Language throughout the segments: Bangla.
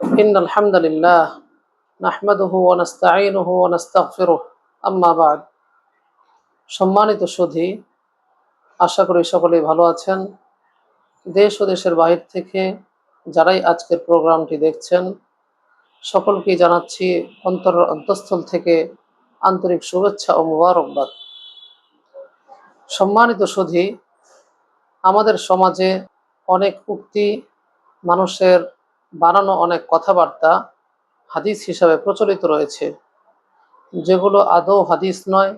إن الحمد لله نحمده ونستعينه ونستغفره أما بعد সম্মানিত সুধী, আশা করি সকলেই ভালো আছেন। দেশ ও দেশের বাহির থেকে যারাই আজকের প্রোগ্রামটি দেখছেন সকলকেই জানাচ্ছি অন্তঃস্থল থেকে আন্তরিক শুভেচ্ছা ও মোবারকবাদ। সম্মানিত সুধী, আমাদের সমাজে অনেক উক্তি, মানুষের বানানো অনেক কথাবার্তা হাদিস হিসাবে প্রচলিত রয়েছে, যেগুলো আদৌ হাদিস নয়,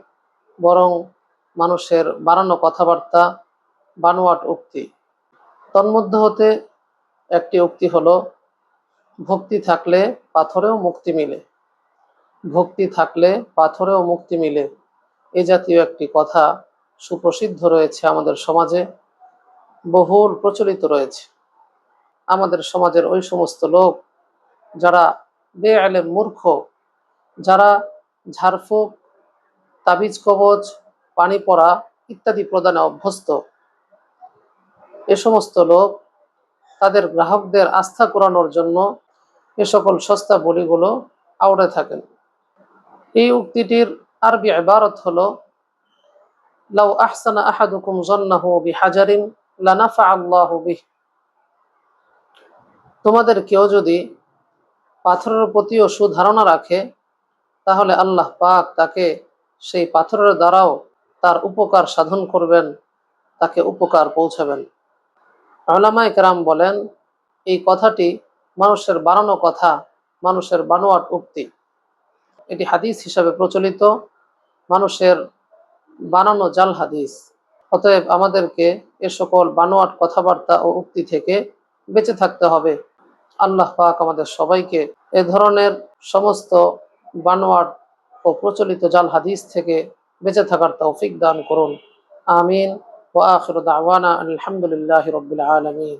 বরং মানুষের বানানো কথাবার্তা, বানোয়াট উক্তি। তন্মধ্য হতে একটি উক্তি হলো, ভক্তি থাকলে পাথরেও মুক্তি মিলে। ভক্তি থাকলে পাথরেও মুক্তি মিলে, এ জাতীয় একটি কথা সুপ্রসিদ্ধ রয়েছে আমাদের সমাজে, বহুল প্রচলিত রয়েছে। আমাদের সমাজের ওই সমস্ত লোক যারা বেআলেম, মূর্খ, যারা ঝাড়ফুঁক, তাবিজ কবজ, পানি পড়া ইত্যাদি প্রদানে অভ্যস্ত, এ সমস্ত লোক তাদের গ্রাহকদের আস্থা কুড়ানোর জন্য এ সকল সস্তা বলিগুলো আওড়ে থাকেন। এই উক্তিটির আরবি ইবারত হলো, লাউ আহসানা আহাদুকুম যন্নাহু বিহাজারিন লানাফা আল্লাহু বিহ। তোমাদের কেউ যদি পাথরের প্রতিও সুধারণা রাখে, তাহলে আল্লাহ পাক তাকে সেই পাথরের দ্বারাও তার উপকার সাধন করবেন, তাকে উপকার পৌঁছাবেন। উলামায়ে কেরাম বলেন, এই কথাটি মানুষের বানানো কথা, মানুষের বানোয়াট উক্তি। এটি হাদিস হিসাবে প্রচলিত, মানুষের বানানো জাল হাদিস। অতএব আমাদেরকে এ সকল বানোয়াট কথাবার্তা ও উক্তি থেকে বেঁচে থাকতে হবে। আল্লাহ পাক আমাদের সবাইকে এ ধরনের সমস্ত বানোয়াট ও প্রচলিত জাল হাদিস থেকে বেঁচে থাকার তৌফিক দান করুন। আমিন। ওয়া আখিরু দাওয়ানা আলহামদুলিল্লাহি রাব্বিল আলামিন।